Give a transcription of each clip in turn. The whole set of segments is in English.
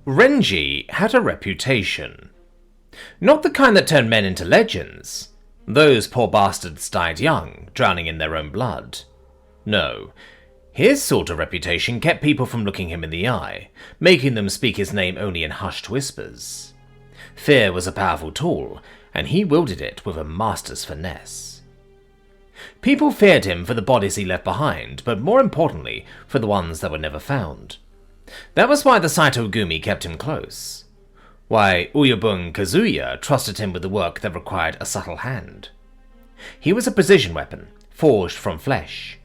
Renji had a reputation. Not the kind that turned men into legends. Those poor bastards died young, drowning in their own blood. No, his sort of reputation kept people from looking him in the eye, making them speak his name only in hushed whispers. Fear was a powerful tool, and he wielded it with a master's finesse. People feared him for the bodies he left behind, but more importantly, for the ones that were never found. That was why the Saitogumi kept him close. Why Uyabun Kazuya trusted him with the work that required a subtle hand. He was a precision weapon, forged from flesh.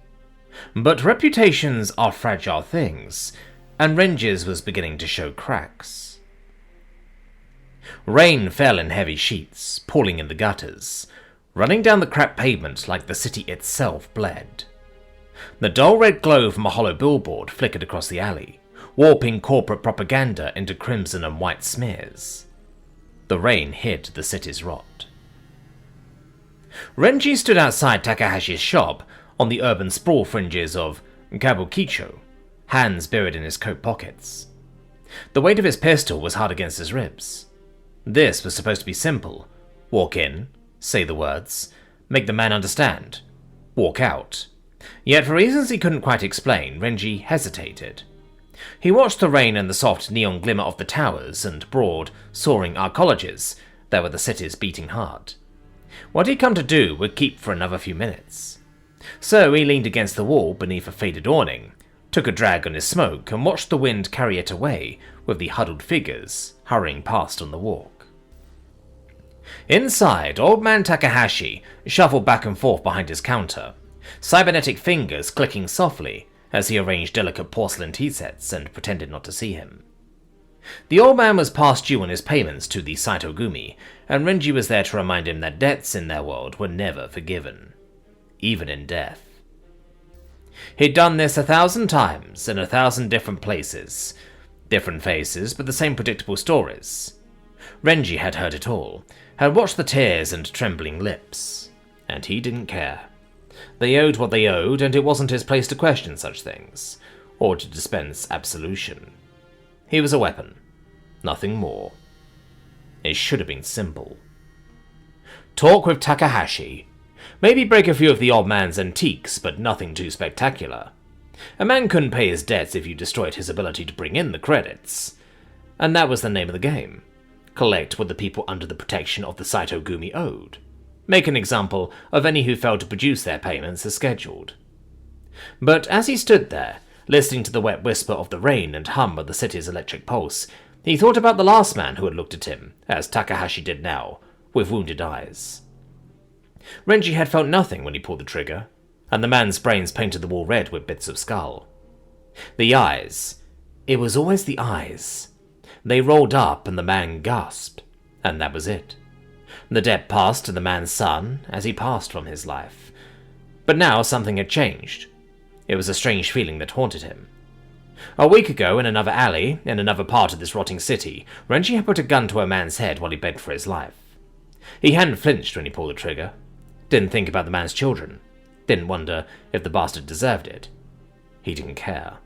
But reputations are fragile things, and Renji's was beginning to show cracks. Rain fell in heavy sheets, pooling in the gutters, running down the cracked pavement like the city itself bled. The dull red glow from a hollow billboard flickered across the alley, warping corporate propaganda into crimson and white smears. The rain hid the city's rot. Renji stood outside Takahashi's shop on the urban sprawl fringes of Kabukicho, hands buried in his coat pockets. The weight of his pistol was hard against his ribs. This was supposed to be simple. Walk in, say the words, make the man understand, walk out. Yet for reasons he couldn't quite explain, Renji hesitated. He watched the rain and the soft neon glimmer of the towers and broad, soaring arcologies that were the city's beating heart. What he'd come to do would keep for another few minutes. So he leaned against the wall beneath a faded awning, took a drag on his smoke, and watched the wind carry it away with the huddled figures hurrying past on the walk. Inside, old man Takahashi shuffled back and forth behind his counter, cybernetic fingers clicking softly as he arranged delicate porcelain tea sets and pretended not to see him. The old man was past due on his payments to the Saitogumi, and Renji was there to remind him that debts in their world were never forgiven, even in death. He'd done this 1,000 times in 1,000 different places, different faces, but the same predictable stories. Renji had heard it all, had watched the tears and trembling lips, and he didn't care. They owed what they owed, and it wasn't his place to question such things, or to dispense absolution. He was a weapon, nothing more. It should have been simple. Talk with Takahashi. Maybe break a few of the old man's antiques, but nothing too spectacular. A man couldn't pay his debts if you destroyed his ability to bring in the credits. And that was the name of the game. Collect what the people under the protection of the Saitogumi owed. Make an example of any who failed to produce their payments as scheduled. But as he stood there, listening to the wet whisper of the rain and hum of the city's electric pulse, he thought about the last man who had looked at him, as Takahashi did now, with wounded eyes. Renji had felt nothing when he pulled the trigger, and the man's brains painted the wall red with bits of skull. The eyes. It was always the eyes. They rolled up and the man gasped, and that was it. The debt passed to the man's son as he passed from his life. But now something had changed. It was a strange feeling that haunted him. A week ago, in another alley, in another part of this rotting city, Renji had put a gun to a man's head while he begged for his life. He hadn't flinched when he pulled the trigger. Didn't think about the man's children. Didn't wonder if the bastard deserved it. He didn't care.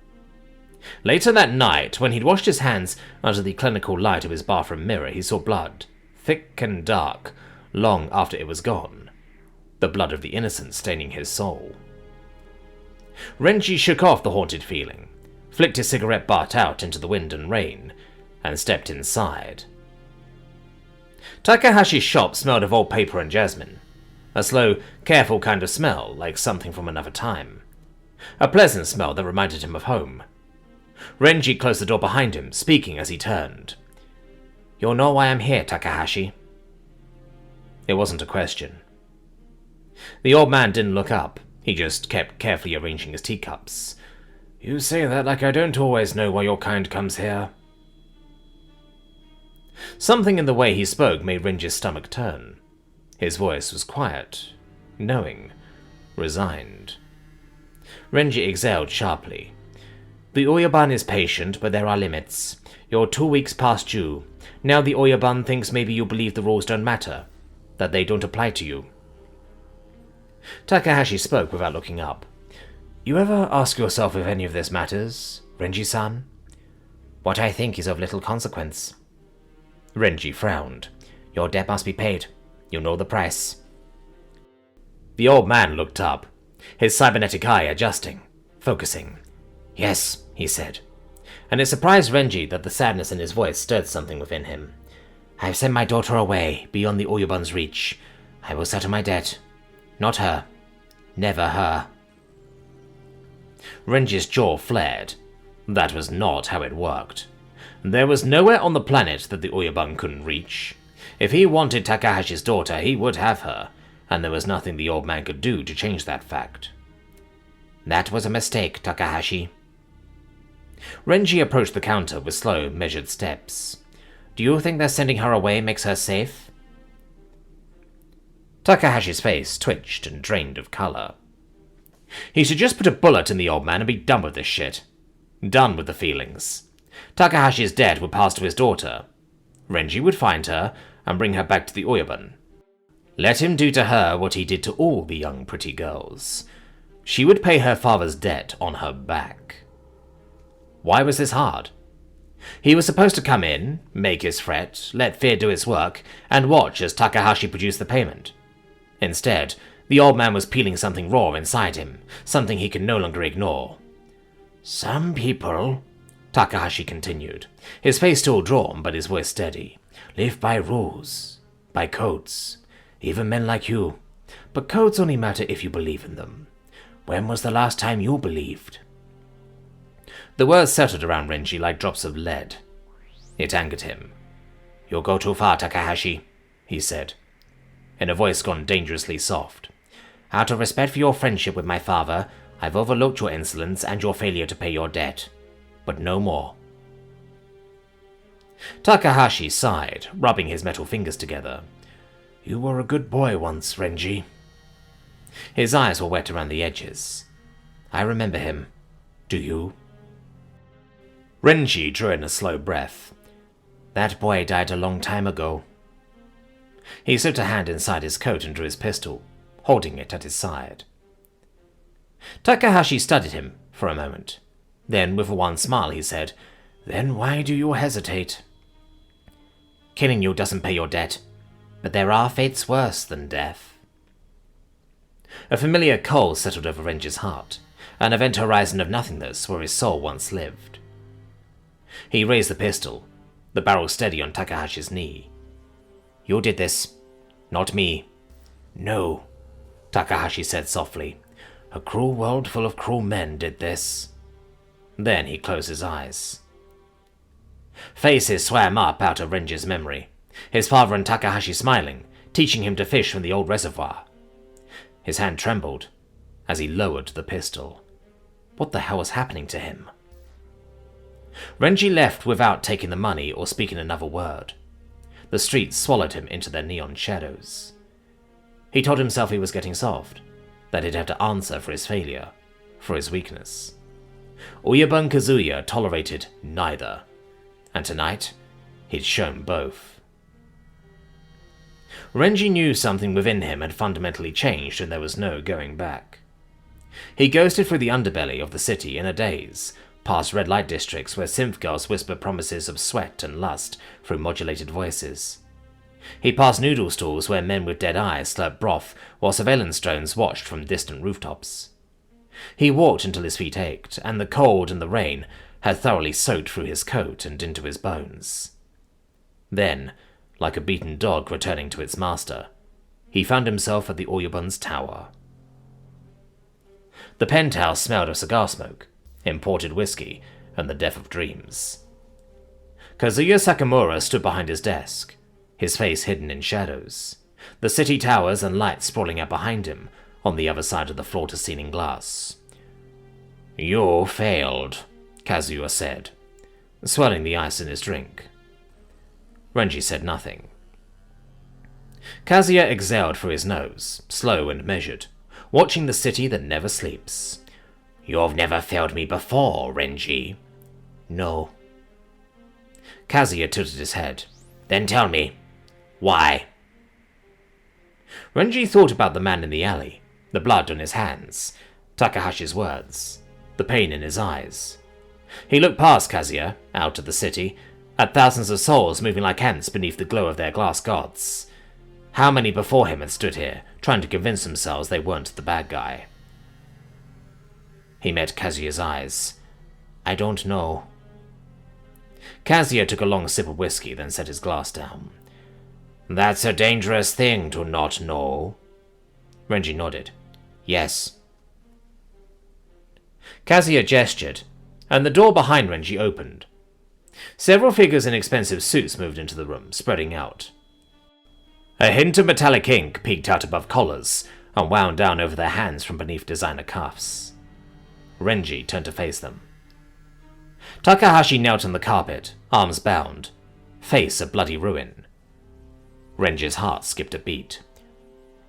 Later that night, when he'd washed his hands under the clinical light of his bathroom mirror, he saw blood, thick and dark, long after it was gone. The blood of the innocent staining his soul. Renji shook off the haunted feeling, flicked his cigarette butt out into the wind and rain, and stepped inside. Takahashi's shop smelled of old paper and jasmine. A slow, careful kind of smell, like something from another time. A pleasant smell that reminded him of home. Renji closed the door behind him, speaking as he turned. "You'll know why I'm here, Takahashi." It wasn't a question. The old man didn't look up. He just kept carefully arranging his teacups. "You say that like I don't always know why your kind comes here." Something in the way he spoke made Renji's stomach turn. His voice was quiet, knowing, resigned. Renji exhaled sharply. "The Oyaban is patient, but there are limits. You're 2 weeks past due. Now the Oyaban thinks maybe you believe the rules don't matter, that they don't apply to you." Takahashi spoke without looking up. "You ever ask yourself if any of this matters, Renji-san? What I think is of little consequence. Renji frowned. Your debt must be paid. You know the price. The old man looked up, his cybernetic eye adjusting, focusing. Yes, he said, and it surprised Renji that the sadness in his voice stirred something within him. I've sent my daughter away, beyond the Oyabun's reach. I will settle my debt. Not her. Never her. Renji's jaw flared. That was not how it worked. There was nowhere on the planet that the Oyabun couldn't reach. If he wanted Takahashi's daughter, he would have her, and there was nothing the old man could do to change that fact. That was a mistake, Takahashi. Renji approached the counter with slow, measured steps. Do you think that sending her away makes her safe? Takahashi's face twitched and drained of color. He should just put a bullet in the old man and be done with this shit. Done with the feelings. Takahashi's debt would pass to his daughter. Renji would find her and bring her back to the Oyabun. Let him do to her what he did to all the young pretty girls. She would pay her father's debt on her back. Why was this hard? He was supposed to come in, make his threat, let fear do its work, and watch as Takahashi produced the payment. Instead, the old man was peeling something raw inside him, something he could no longer ignore. Some people, Takahashi continued, his face still drawn but his voice steady, live by rules, by codes, even men like you. But codes only matter if you believe in them. When was the last time you believed? The words settled around Renji like drops of lead. It angered him. You'll go too far, Takahashi, he said, in a voice gone dangerously soft. Out of respect for your friendship with my father, I've overlooked your insolence and your failure to pay your debt. But no more. Takahashi sighed, rubbing his metal fingers together. You were a good boy once, Renji. His eyes were wet around the edges. I remember him. Do you? Renji drew in a slow breath. That boy died a long time ago. He slipped a hand inside his coat and drew his pistol, holding it at his side. Takahashi studied him for a moment. Then, with a wan smile, he said, Then why do you hesitate? Killing you doesn't pay your debt, but there are fates worse than death. A familiar cold settled over Renji's heart, an event horizon of nothingness where his soul once lived. He raised the pistol, the barrel steady on Takahashi's knee. You did this, not me. No, Takahashi said softly. A cruel world full of cruel men did this. Then he closed his eyes. Faces swam up out of Renji's memory, his father and Takahashi smiling, teaching him to fish from the old reservoir. His hand trembled as he lowered the pistol. What the hell was happening to him? Renji left without taking the money or speaking another word. The streets swallowed him into their neon shadows. He told himself he was getting soft, that he'd have to answer for his failure, for his weakness. Oyabun Kazuya tolerated neither, and tonight he'd shown both. Renji knew something within him had fundamentally changed and there was no going back. He ghosted through the underbelly of the city in a daze, past red light districts where synth girls whispered promises of sweat and lust through modulated voices. He passed noodle stalls where men with dead eyes slurped broth while surveillance drones watched from distant rooftops. He walked until his feet ached, and the cold and the rain had thoroughly soaked through his coat and into his bones. Then, like a beaten dog returning to its master, he found himself at the Oyabun's tower. The penthouse smelled of cigar smoke, imported whiskey, and the death of dreams. Kazuya Sakamura stood behind his desk, his face hidden in shadows, the city towers and lights sprawling out behind him on the other side of the floor-to-ceiling glass. You failed, Kazuya said, swirling the ice in his drink. Renji said nothing. Kazuya exhaled through his nose, slow and measured, watching the city that never sleeps. You've never failed me before, Renji. No. Kazuya tilted his head. Then tell me, why? Renji thought about the man in the alley, the blood on his hands, Takahashi's words, the pain in his eyes. He looked past Kazuya, out of the city, at thousands of souls moving like ants beneath the glow of their glass gods. How many before him had stood here, trying to convince themselves they weren't the bad guy? He met Kazuya's eyes. "I don't know." Kazuya took a long sip of whiskey, then set his glass down. "That's a dangerous thing to not know." Renji nodded. "Yes." Kazuya gestured, and the door behind Renji opened. Several figures in expensive suits moved into the room, spreading out. A hint of metallic ink peeked out above collars and wound down over their hands from beneath designer cuffs. Renji turned to face them. Takahashi knelt on the carpet, arms bound, face a bloody ruin. Renji's heart skipped a beat.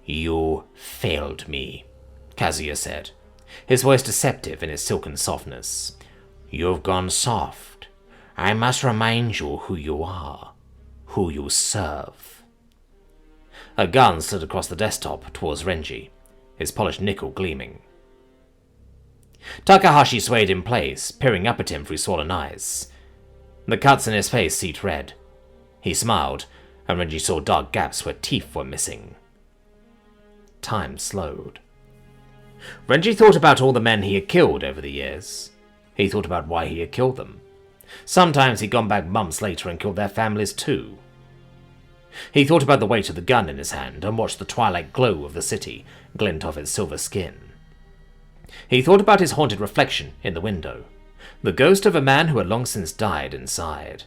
"You failed me," Kazuya said, his voice deceptive in its silken softness. "You've gone soft. I must remind you who you are, who you serve." A gun slid across the desktop towards Renji, his polished nickel gleaming. Takahashi swayed in place, peering up at him through swollen eyes. The cuts in his face seeped red. He smiled, and Renji saw dark gaps where teeth were missing. Time slowed. Renji thought about all the men he had killed over the years. He thought about why he had killed them. Sometimes he'd gone back months later and killed their families too. He thought about the weight of the gun in his hand and watched the twilight glow of the city glint off its silver skin. He thought about his haunted reflection in the window, the ghost of a man who had long since died inside.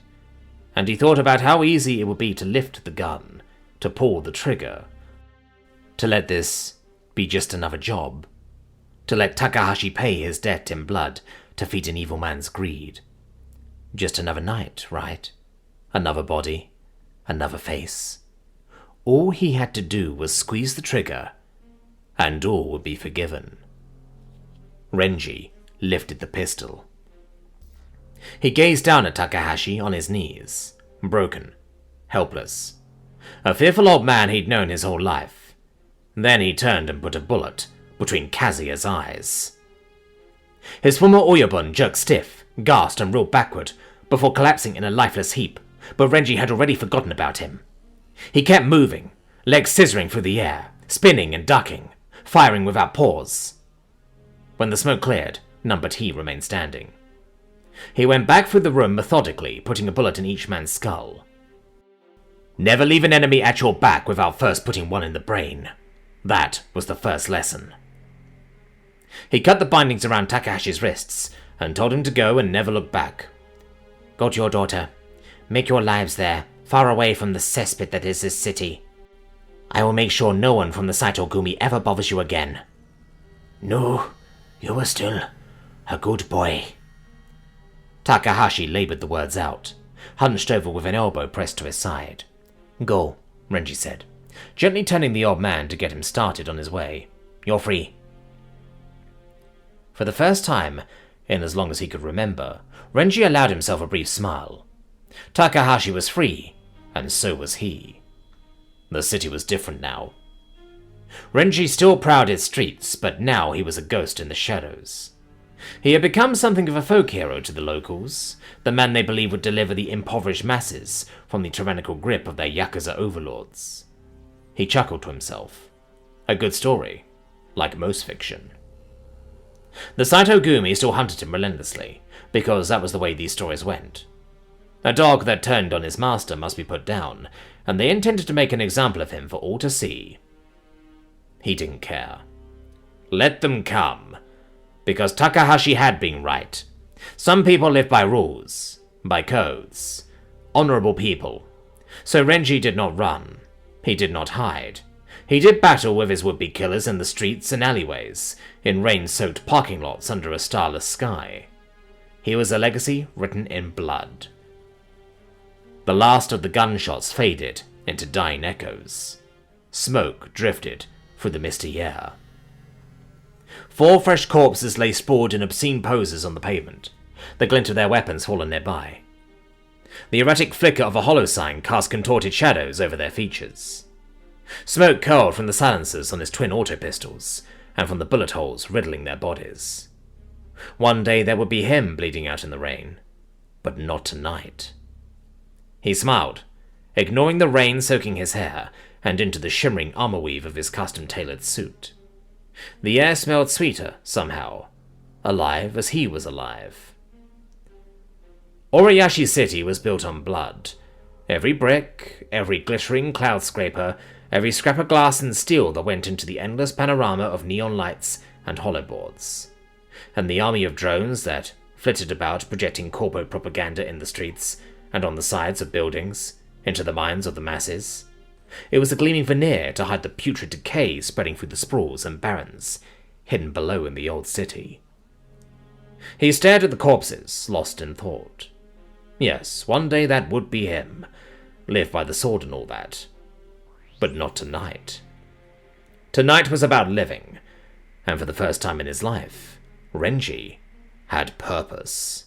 And he thought about how easy it would be to lift the gun, to pull the trigger, to let this be just another job, to let Takahashi pay his debt in blood to feed an evil man's greed. Just another night, right? Another body, another face. All he had to do was squeeze the trigger, and all would be forgiven. Renji lifted the pistol. He gazed down at Takahashi on his knees, broken, helpless. A fearful old man he'd known his whole life. Then he turned and put a bullet between Kazuya's eyes. His former Oyabun jerked stiff, gasped and rolled backward, before collapsing in a lifeless heap, but Renji had already forgotten about him. He kept moving, legs scissoring through the air, spinning and ducking, firing without pause. When the smoke cleared, none but he remained standing. He went back through the room methodically, putting a bullet in each man's skull. Never leave an enemy at your back without first putting one in the brain. That was the first lesson. He cut the bindings around Takahashi's wrists and told him to go and never look back. "Go to your daughter. Make your lives there, far away from the cesspit that is this city. I will make sure no one from the Saito Gumi ever bothers you again. No, you are still a good boy." Takahashi labored the words out, hunched over with an elbow pressed to his side. "Go," Renji said, gently turning the old man to get him started on his way. "You're free." For the first time, in as long as he could remember, Renji allowed himself a brief smile. Takahashi was free, and so was he. The city was different now. Renji still prowled its streets, but now he was a ghost in the shadows. He had become something of a folk hero to the locals, the man they believed would deliver the impoverished masses from the tyrannical grip of their Yakuza overlords. He chuckled to himself. A good story, like most fiction. The Saito Gumi still hunted him relentlessly, because that was the way these stories went. A dog that turned on his master must be put down, and they intended to make an example of him for all to see. He didn't care. Let them come, because Takahashi had been right. Some people live by rules, by codes, honorable people. So Renji did not run. He did not hide. He did battle with his would-be killers in the streets and alleyways, in rain-soaked parking lots under a starless sky. He was a legacy written in blood. The last of the gunshots faded into dying echoes. Smoke drifted through the misty air. 4 fresh corpses lay sprawled in obscene poses on the pavement, the glint of their weapons fallen nearby. The erratic flicker of a hollow sign cast contorted shadows over their features. Smoke curled from the silencers on his twin auto pistols, and from the bullet holes riddling their bodies. One day there would be him bleeding out in the rain. But not tonight. He smiled, ignoring the rain soaking his hair and into the shimmering armor weave of his custom-tailored suit. The air smelled sweeter, somehow, alive as he was alive. Oriyashi City was built on blood. Every brick, every glittering cloud scraper, every scrap of glass and steel that went into the endless panorama of neon lights and hollowboards. And the army of drones that flitted about projecting corporate propaganda in the streets and on the sides of buildings, into the minds of the masses. It was a gleaming veneer to hide the putrid decay spreading through the sprawls and barrens, hidden below in the old city. He stared at the corpses, lost in thought. Yes, one day that would be him, live by the sword and all that. But not tonight. Tonight was about living, and for the first time in his life, Renji had purpose.